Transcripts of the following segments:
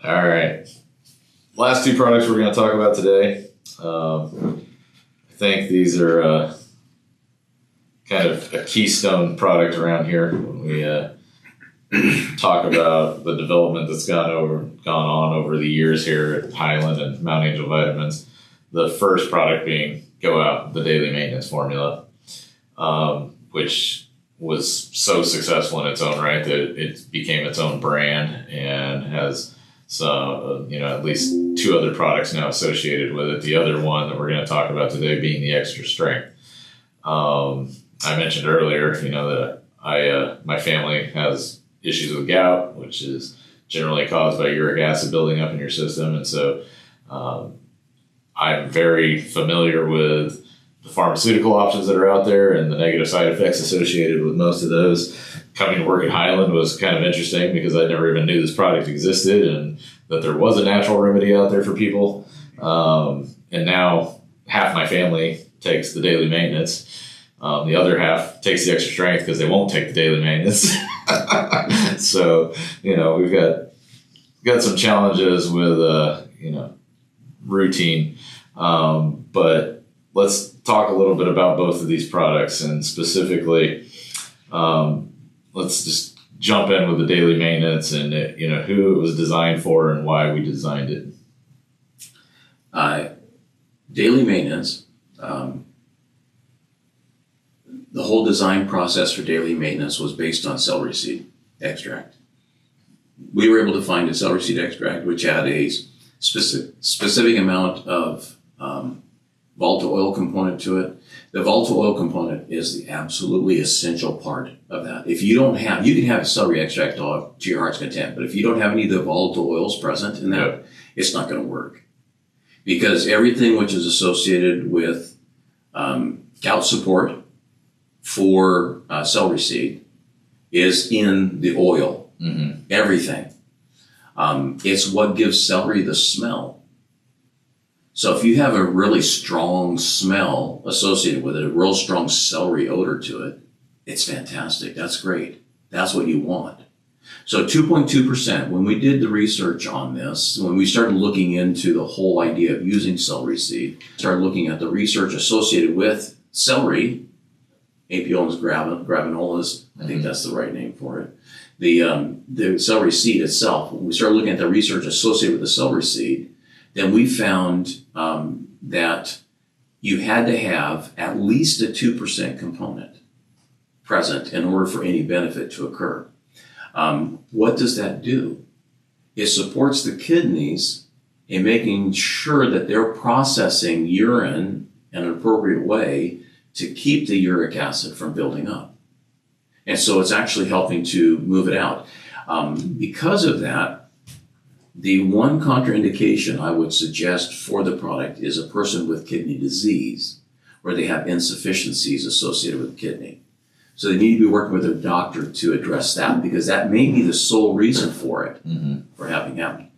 All right. Last two products we're going to talk about today. I think these are kind of a keystone product around here when we talk about the development that's gone on over the years here at Highland and Mount Angel Vitamins. The first product being Gout, the daily maintenance formula, which was so successful in its own right that it became its own brand and has some, at least two other products now associated with it. The other one that we're going to talk about today being the extra strength. I mentioned earlier, that my family has issues with gout, which is generally caused by uric acid building up in your system. And so I'm very familiar with the pharmaceutical options that are out there and the negative side effects associated with most of those. Coming to work at Highland was kind of interesting because I never even knew this product existed and that there was a natural remedy out there for people. And now half my family takes the daily maintenance. The other half takes the extra strength because they won't take the daily maintenance. So, we've got some challenges with, routine. But let's talk a little bit about both of these products, and specifically, let's just jump in with the daily maintenance and, who it was designed for and why we designed it. Daily maintenance, the whole design process for daily maintenance was based on celery seed extract. We were able to find a celery seed extract which had a specific amount of volatile oil component to it. The volatile oil component is the absolutely essential part of that. If you don't have, you can have a celery extract to your heart's content, but if you don't have any of the volatile oils present in that, it's not going to work. Because everything which is associated with gout support for celery seed is in the oil. Mm-hmm. Everything. It's what gives celery the smell. So if you have a really strong smell associated with it, a real strong celery odor to it, it's fantastic. That's great. That's what you want. So 2.2%, when we did the research on this, when we started looking into the whole idea of using celery seed, started looking at the research associated with celery, Apiolus gravinolis, I think that's the right name for it. The celery seed itself, when we started looking at the research associated with the celery seed, then we found that you had to have at least a 2% component present in order for any benefit to occur. What does that do? It supports the kidneys in making sure that they're processing urine in an appropriate way to keep the uric acid from building up. And so it's actually helping to move it out. Because of that, the one contraindication I would suggest for the product is a person with kidney disease, where they have insufficiencies associated with the kidney. So they need to be working with their doctor to address that, because that may be the sole reason for it, for having happened.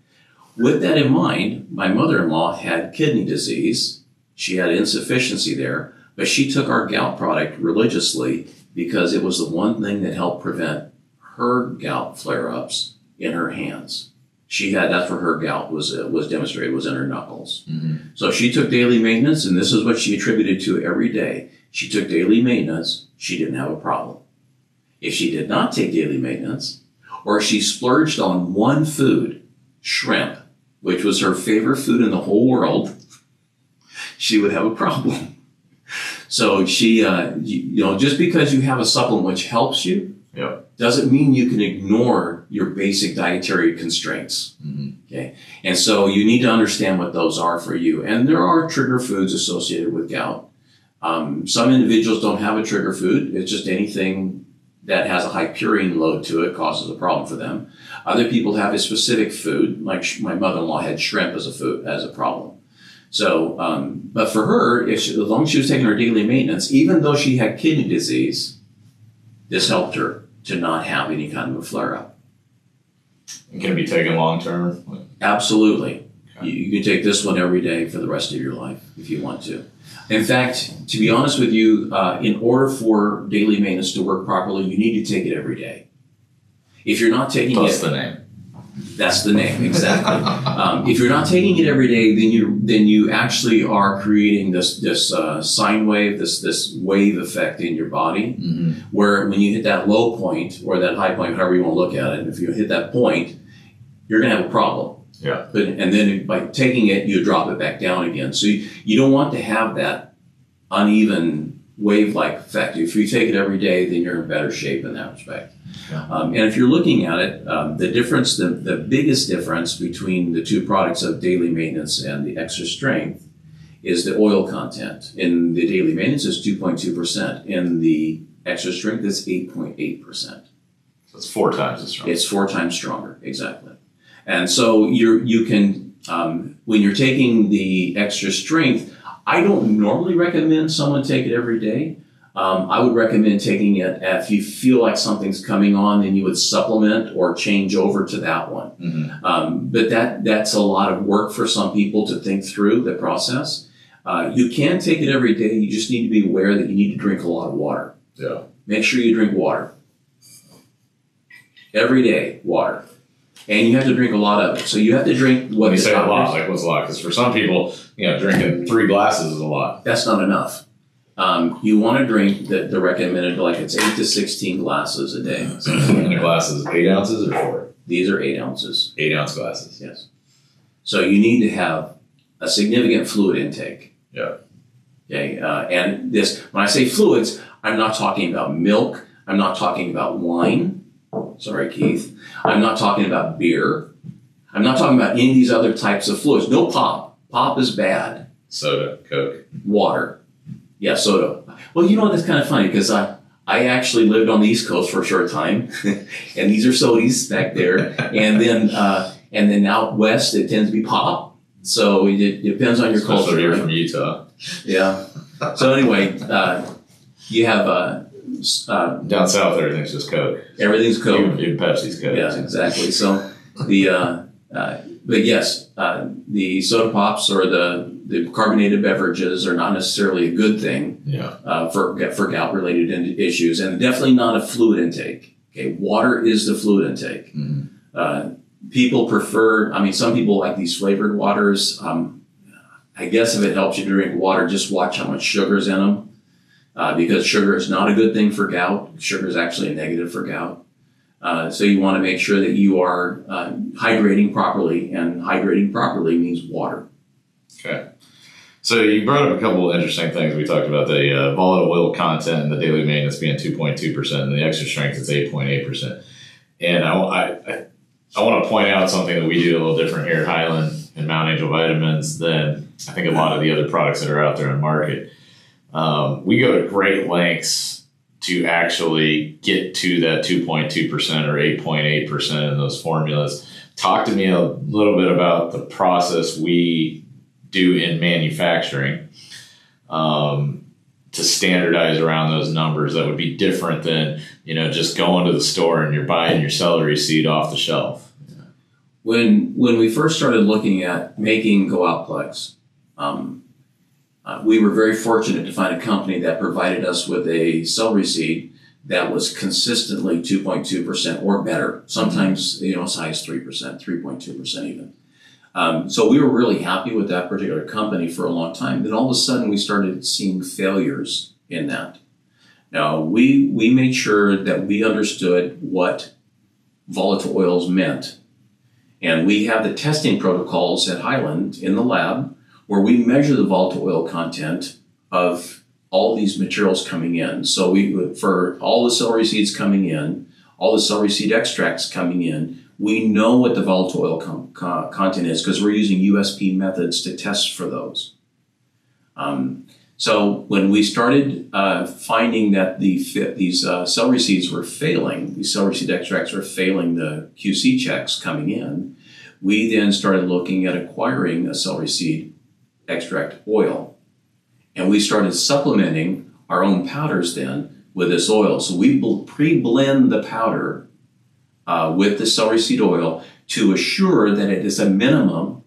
With that in mind, my mother-in-law had kidney disease. She had insufficiency there, but she took our gout product religiously because it was the one thing that helped prevent her gout flare-ups in her hands. That's where her gout was demonstrated, was in her knuckles. Mm-hmm. So she took daily maintenance, and this is what she attributed to every day. She took daily maintenance, she didn't have a problem. If she did not take daily maintenance, or she splurged on one food, shrimp, which was her favorite food in the whole world, she would have a problem. So she, just because you have a supplement which helps you, doesn't mean you can ignore your basic dietary constraints. Mm-hmm. Okay, and so you need to understand what those are for you. And there are trigger foods associated with gout. Some individuals don't have a trigger food. It's just anything that has a high purine load to it causes a problem for them. Other people have a specific food, like my mother-in-law had shrimp as a problem. So, but for her, as long as she was taking her daily maintenance, even though she had kidney disease, this helped her to not have any kind of a flare-up. And can it be taken long-term? Absolutely. Okay. You can take this one every day for the rest of your life if you want to. In fact, to be honest with you, in order for daily maintenance to work properly, you need to take it every day. If you're not taking Plus the name. That's the name, exactly. If you're not taking it every day, then you actually are creating this sine wave, this wave effect in your body, where when you hit that low point or that high point, however you want to look at it, if you hit that point, you're going to have a problem. Yeah. And then by taking it, you drop it back down again. So you don't want to have that uneven wave-like effect. If you take it every day, then you're in better shape in that respect. Yeah. And if you're looking at it, the biggest difference between the two products of daily maintenance and the extra strength is the oil content. In the daily maintenance, it's 2.2%. In the extra strength, it's 8.8%. So it's 4 times as strong. It's 4 times stronger, exactly. And so you can, when you're taking the extra strength, I don't normally recommend someone take it every day. I would recommend taking it if you feel like something's coming on, then you would supplement or change over to that one. But that's a lot of work for some people to think through the process. You can take it every day. You just need to be aware that you need to drink a lot of water. Yeah. Make sure you drink water. Every day, water. And you have to drink a lot of it. So you have to drink what you say a lot, like what's a lot? Because for some people, drinking 3 glasses is a lot. That's not enough. You want to drink the recommended, like it's 8 to 16 glasses a day. So how many glasses? 8 ounces or 4? These are 8 ounces. 8 ounce glasses. Yes. So you need to have a significant fluid intake. Yeah. Okay. And when I say fluids, I'm not talking about milk. I'm not talking about wine. Sorry, Keith. I'm not talking about beer. I'm not talking about any of these other types of fluids. No pop. Pop is bad. Soda, Coke. Water. Yeah, soda. Well, that's kind of funny because I actually lived on the East Coast for a short time, and these are sodies back there. And then out west, it tends to be pop. So it depends on your culture. Especially you're from Utah. Yeah. So anyway, you have... down south, everything's just Coke. Everything's Coke. Even Pepsi's Coke. Yeah, exactly. So but yes, the soda pops or the carbonated beverages are not necessarily a good thing. Yeah. For gout related issues, and definitely not a fluid intake. Okay, water is the fluid intake. People prefer. Some people like these flavored waters. I guess if it helps you to drink water, just watch how much sugar's in them. Because sugar is not a good thing for gout. Sugar is actually a negative for gout. So you want to make sure that you are hydrating properly, and hydrating properly means water. Okay. So you brought up a couple of interesting things. We talked about the volatile oil content and the daily maintenance being 2.2%, and the extra strength is 8.8%. And I want to point out something that we do a little different here at Highland and Mount Angel Vitamins than I think a lot of the other products that are out there in the market. We go to great lengths to actually get to that 2.2% or 8.8% in those formulas. Talk to me a little bit about the process we do in manufacturing to standardize around those numbers that would be different than, just going to the store and you're buying your celery seed off the shelf. When we first started looking at making Gout Plex, we were very fortunate to find a company that provided us with a celery seed that was consistently 2.2% or better. Sometimes, as high as 3%, 3.2% even. So we were really happy with that particular company for a long time. Then all of a sudden we started seeing failures in that. Now, we made sure that we understood what volatile oils meant. And we have the testing protocols at Highland in the lab where we measure the volatile oil content of all these materials coming in. So for all the celery seeds coming in, all the celery seed extracts coming in, we know what the volatile oil content is because we're using USP methods to test for those. So when we started finding that these celery seeds were failing, these celery seed extracts were failing the QC checks coming in, we then started looking at acquiring a celery seed extract oil. And we started supplementing our own powders then with this oil. So we pre-blend the powder with the celery seed oil to assure that it is a minimum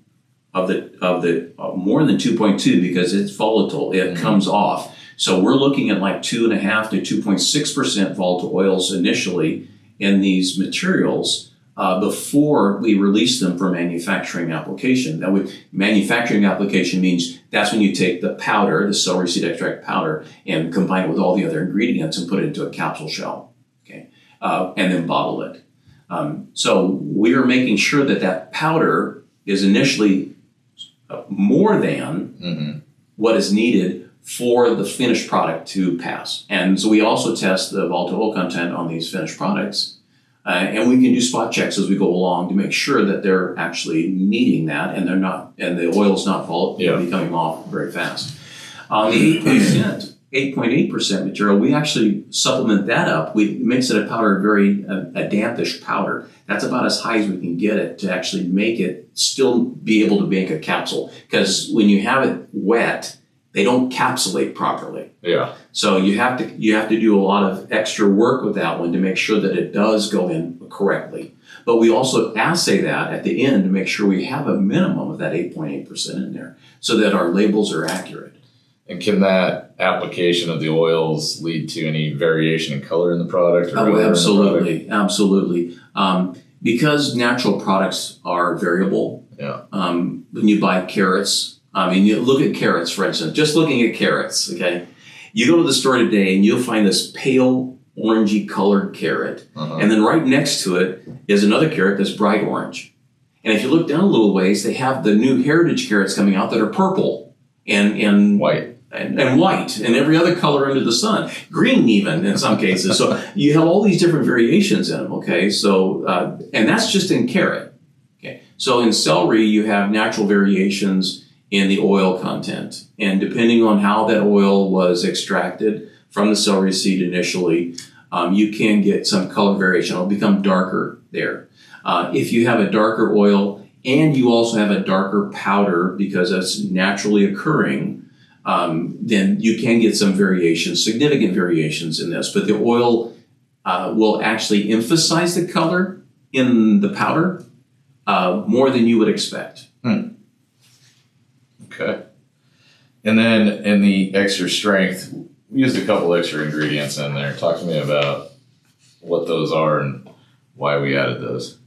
of the more than 2.2 because it's volatile. It comes off. So we're looking at like 2.5 to 2.6% volatile oils initially in these materials before we release them for manufacturing application. Now, manufacturing application means that's when you take the powder, the celery seed extract powder, and combine it with all the other ingredients and put it into a capsule shell, okay, and then bottle it. So we are making sure that that powder is initially more than what is needed for the finished product to pass. And so we also test the volatile oil content on these finished products. And we can do spot checks as we go along to make sure that they're actually meeting that and they're not, and the oil's not becoming off very fast. On the 8.8% material, we actually supplement that up. We mix it a powder, a dampish powder. That's about as high as we can get it to actually make it still be able to make a capsule. Because when you have it wet, they don't encapsulate properly. Yeah. So you have to do a lot of extra work with that one to make sure that it does go in correctly. But we also assay that at the end to make sure we have a minimum of that 8.8% in there so that our labels are accurate. And can that application of the oils lead to any variation in color in the product? Oh, absolutely, absolutely. Because natural products are variable. Yeah. When you buy carrots, you look at carrots, for instance, just looking at carrots, okay? You go to the store today and you'll find this pale orangey colored carrot. And then right next to it is another carrot that's bright orange. And if you look down a little ways, they have the new heritage carrots coming out that are purple and white. And white and every other color under the sun, green even in some cases. So you have all these different variations in them, okay? So, and that's just in carrot, okay? So in celery, you have natural variations in the oil content. And depending on how that oil was extracted from the celery seed initially, you can get some color variation. It'll become darker there. If you have a darker oil and you also have a darker powder because that's naturally occurring, then you can get some variations, significant variations in this. But the oil will actually emphasize the color in the powder more than you would expect. Okay. And then in the extra strength, we used a couple extra ingredients in there. Talk to me about what those are and why we added those.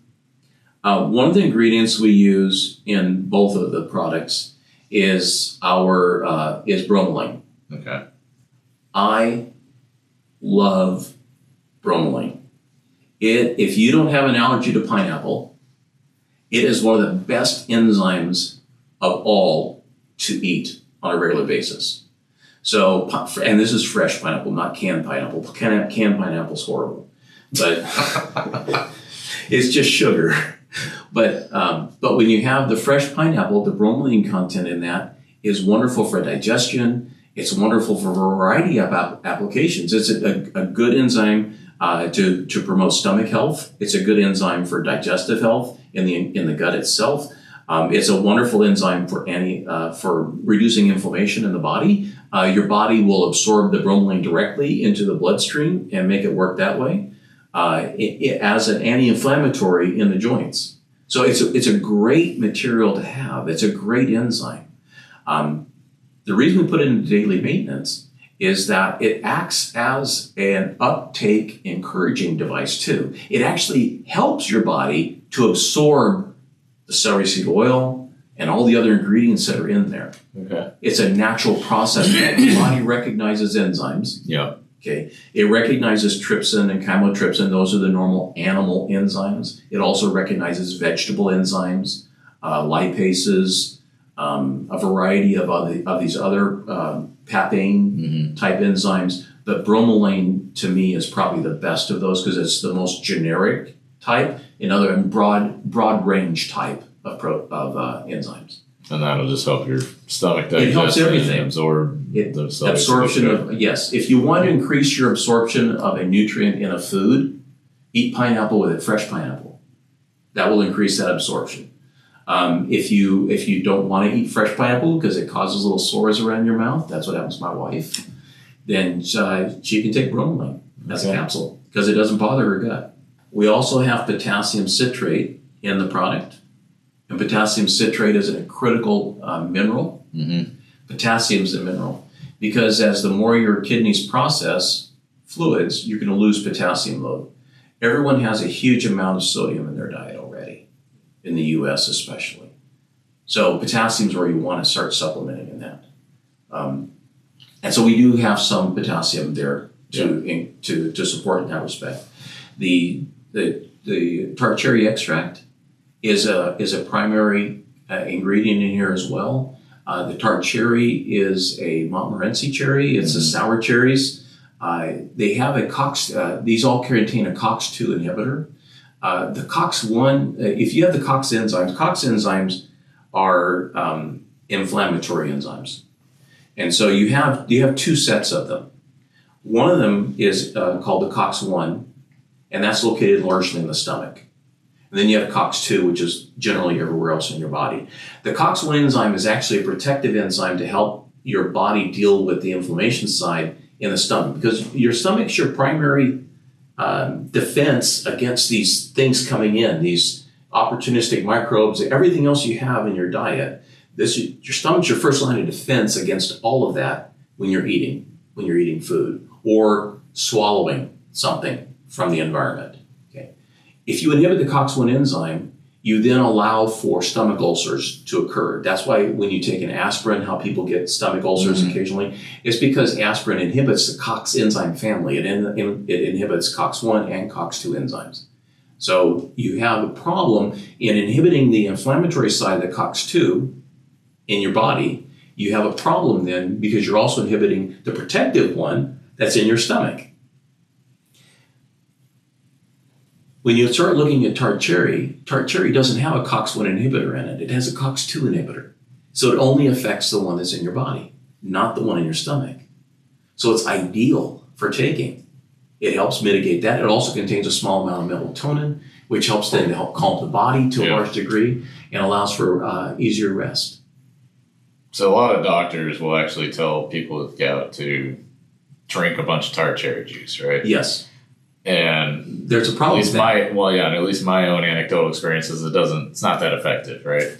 One of the ingredients we use in both of the products is bromelain. Okay. I love bromelain. If you don't have an allergy to pineapple, it is one of the best enzymes of all to eat on a regular basis. So, and this is fresh pineapple, not canned pineapple. Canned pineapple's horrible, but it's just sugar. But when you have the fresh pineapple, the bromelain content in that is wonderful for digestion. It's wonderful for a variety of applications. It's a good enzyme to promote stomach health. It's a good enzyme for digestive health in the gut itself. It's a wonderful enzyme for reducing inflammation in the body. Your body will absorb the bromelain directly into the bloodstream and make it work that way as an anti-inflammatory in the joints. So it's a great material to have. It's a great enzyme. The reason we put it into daily maintenance is that it acts as an uptake encouraging device too. It actually helps your body to absorb the celery seed oil and all the other ingredients that are in there. Okay. It's a natural process. The body recognizes enzymes. Yeah. Okay. It recognizes trypsin and chymotrypsin. Those are the normal animal enzymes. It also recognizes vegetable enzymes, lipases, a variety of these other papain type enzymes. But bromelain to me is probably the best of those because it's the most generic type, broad range type of enzymes. And that'll just help your stomach digest. It helps everything. Absorb the absorption of, yes. If you want to increase your absorption of a nutrient in a food, eat pineapple with it, fresh pineapple. That will increase that absorption. If you don't want to eat fresh pineapple because it causes little sores around your mouth, that's what happens to my wife, then she can take bromelain as a capsule because it doesn't bother her gut. We also have potassium citrate in the product. And potassium citrate is a critical mineral. Potassium is a mineral because as the more your kidneys process fluids, you're going to lose potassium load. Everyone has a huge amount of sodium in their diet already, in the US especially. So potassium is where you want to start supplementing in that. And so we do have some potassium there to support in that respect. The tart cherry extract is a primary ingredient in here as well. The tart cherry is a Montmorency cherry. It's a sour cherries. They have a COX. These all contain a COX-2 inhibitor. The COX-1. If you have the COX enzymes are inflammatory enzymes, and so you have two sets of them. One of them is called the COX-1, and that's located largely in the stomach. And then you have COX-2, which is generally everywhere else in your body. The COX-1 enzyme is actually a protective enzyme to help your body deal with the inflammation side in the stomach, because your stomach's your primary defense against these things coming in, these opportunistic microbes, everything else you have in your diet. Your stomach's your first line of defense against all of that when you're eating food or swallowing something from the environment. Okay. If you inhibit the COX-1 enzyme, you then allow for stomach ulcers to occur. That's why when you take an aspirin, how people get stomach ulcers occasionally, it's because aspirin inhibits the COX enzyme family. It inhibits COX-1 and COX-2 enzymes. So you have a problem in inhibiting the inflammatory side of the COX-2 in your body. You have a problem then because you're also inhibiting the protective one that's in your stomach. When you start looking at tart cherry doesn't have a COX-1 inhibitor in it. It has a COX-2 inhibitor. So it only affects the one that's in your body, not the one in your stomach. So it's ideal for taking. It helps mitigate that. It also contains a small amount of melatonin, which helps then to help calm the body to a large degree and allows for easier rest. So a lot of doctors will actually tell people with gout to drink a bunch of tart cherry juice, right? Yes. And there's a problem. At least my own anecdotal experience is it's not that effective, right?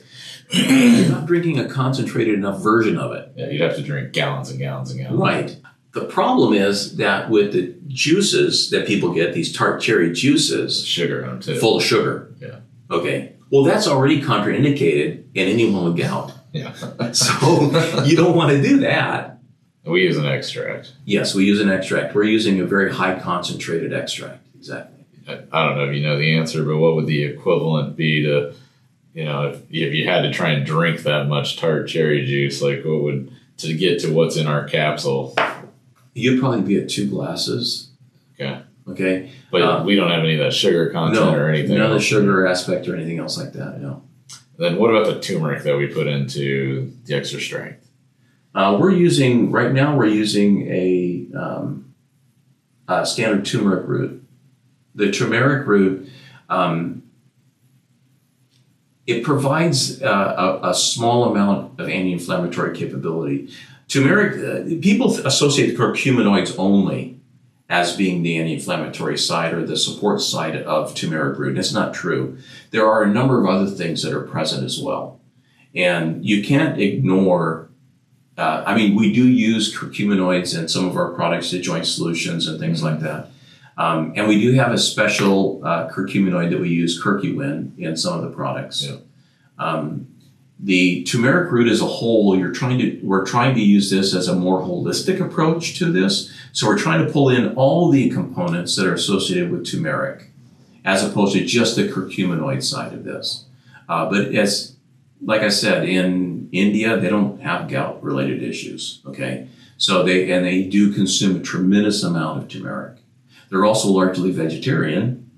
You're not drinking a concentrated enough version of it. Yeah, you'd have to drink gallons and gallons and gallons. Right. The problem is that with the juices that people get, these tart cherry juices, sugar in them too. Full of sugar. Yeah. Okay. Well, that's already contraindicated in anyone with gout. Yeah. So you don't want to do that. We use an extract. Yes, we use an extract. We're using a very high concentrated extract. Exactly. I don't know if you know the answer, but what would the equivalent be to, if you had to try and drink that much tart cherry juice, like what would, to get to what's in our capsule? You'd probably be at 2 glasses. Okay. But we don't have any of that sugar content or anything. None of the sugar aspect or anything else like that, no. Then what about the turmeric that we put into the extra strength? We're using a standard turmeric root. The turmeric root, it provides a small amount of anti-inflammatory capability. Turmeric, people associate curcuminoids only as being the anti-inflammatory side or the support side of turmeric root. And it's not true. There are a number of other things that are present as well. And you can't ignore we do use curcuminoids in some of our products, the joint solutions and things like that. And we do have a special curcuminoid that we use, curcumin, in some of the products. Yeah. The turmeric root as a whole, we're trying to use this as a more holistic approach to this. So we're trying to pull in all the components that are associated with turmeric, as opposed to just the curcuminoid side of this. But like I said, in India, they don't have gout-related issues, okay? So they do consume a tremendous amount of turmeric. They're also largely vegetarian,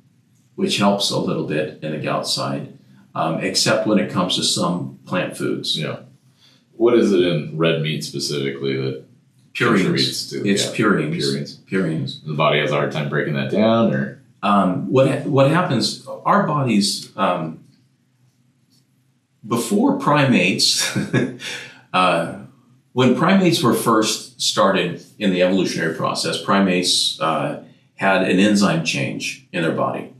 which helps a little bit in the gout side, except when it comes to some plant foods. Yeah. What is it in red meat specifically that purines? It's purines. Purines. The body has a hard time breaking that down, or what happens? Our bodies. Before primates, when primates were first started in the evolutionary process, primates had an enzyme change in their body.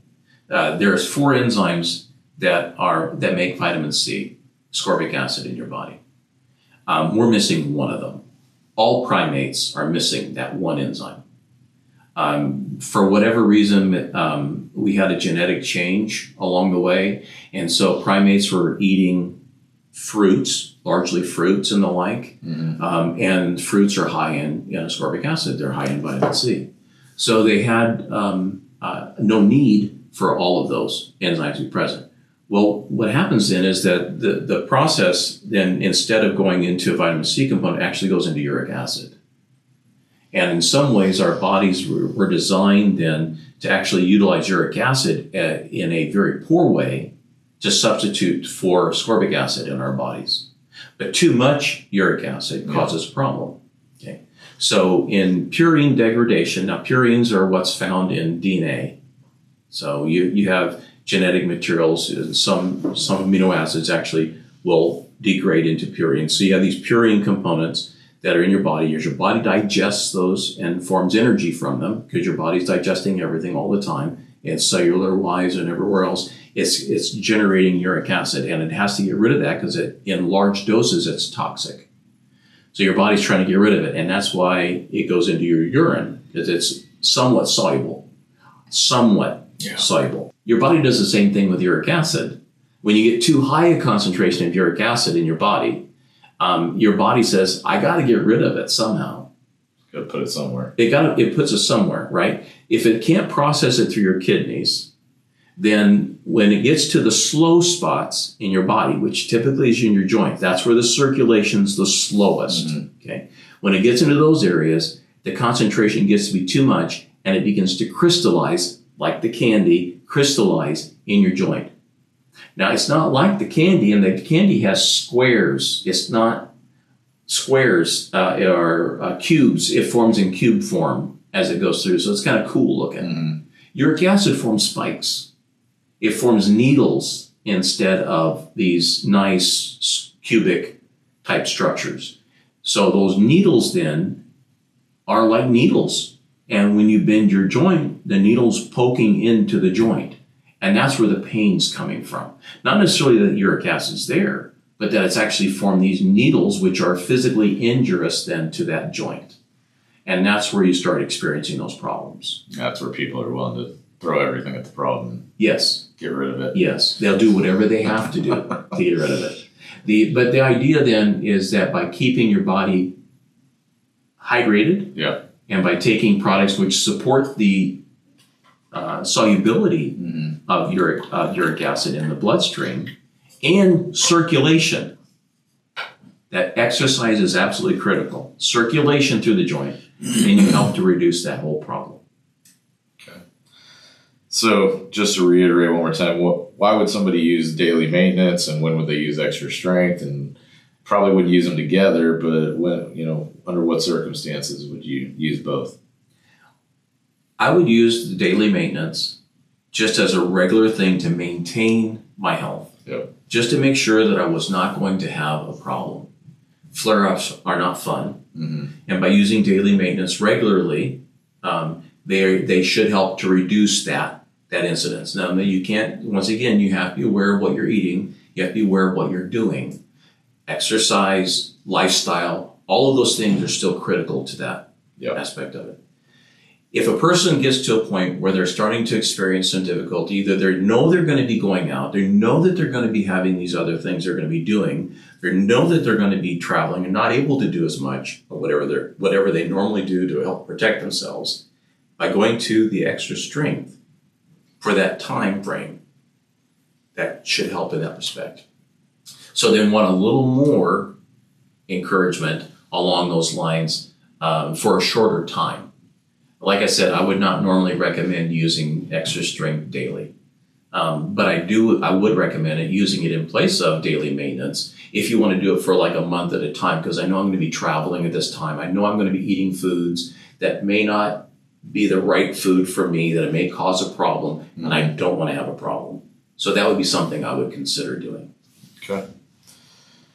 There's 4 enzymes that make vitamin C, ascorbic acid, in your body. We're missing one of them. All primates are missing that one enzyme. For whatever reason, we had a genetic change along the way, and so primates were eating fruits, largely fruits and the like, and fruits are high in ascorbic acid. They're high in vitamin C. So they had no need for all of those enzymes to be present. Well, what happens then is that the process then, instead of going into a vitamin C component, actually goes into uric acid. And in some ways, our bodies were designed then to actually utilize uric acid in a very poor way to substitute for ascorbic acid in our bodies. But too much uric acid causes a problem. Okay. So in purine degradation, now purines are what's found in DNA. So you have genetic materials, and some amino acids actually will degrade into purines. So you have these purine components that are in your body. As your body digests those and forms energy from them, because your body's digesting everything all the time, and cellular wise and everywhere else, it's generating uric acid, and it has to get rid of that because in large doses it's toxic. So your body's trying to get rid of it, and that's why it goes into your urine, because it's somewhat soluble. Soluble. Your body does the same thing with uric acid. When you get too high a concentration of uric acid in your body says, I got to get rid of it somehow. Got to put it somewhere. It puts it somewhere, right? If it can't process it through your kidneys, then when it gets to the slow spots in your body, which typically is in your joint, that's where the circulation's the slowest. Okay. When it gets into those areas, the concentration gets to be too much, and it begins to crystallize, like the candy, crystallize in your joint. Now, it's not like the candy, and the candy has squares. It's not squares or cubes. It forms in cube form as it goes through, so it's kind of cool looking. Uric acid forms spikes. It forms needles instead of these nice cubic type structures. So those needles then are like needles. And when you bend your joint, the needle's poking into the joint. And that's where the pain's coming from. Not necessarily that uric acid's there, but that it's actually formed these needles which are physically injurious then to that joint. And that's where you start experiencing those problems. That's where people are willing to throw everything at the problem. Yes. Get rid of it. Yes. They'll do whatever they have to do to get rid of it. But the idea then is that by keeping your body hydrated, and by taking products which support the solubility of uric acid in the bloodstream and circulation, that exercise is absolutely critical. Circulation through the joint, and you help to reduce that whole problem. Okay. So just to reiterate one more time, why would somebody use daily maintenance, and when would they use extra strength? And probably wouldn't use them together, but when, under what circumstances would you use both? I would use the daily maintenance just as a regular thing to maintain my health. Just to make sure that I was not going to have a problem. Flare-ups are not fun. And by using daily maintenance regularly, they should help to reduce that incidence. Now, you can't, once again, you have to be aware of what you're eating. You have to be aware of what you're doing. Exercise, lifestyle, all of those things are still critical to that aspect of it. If a person gets to a point where they're starting to experience some difficulty, either they know they're going to be going out, they know that they're going to be having these other things they're going to be doing, they know that they're going to be traveling and not able to do as much or whatever they normally do to help protect themselves, by going to the extra strength for that time frame, that should help in that respect. So then want a little more encouragement along those lines for a shorter time. Like I said, I would not normally recommend using extra strength daily, but I would recommend it, using it in place of daily maintenance if you want to do it for like a month at a time, because I know I'm going to be traveling at this time. I know I'm going to be eating foods that may not be the right food for me, that it may cause a problem, and I don't want to have a problem. So that would be something I would consider doing. Okay.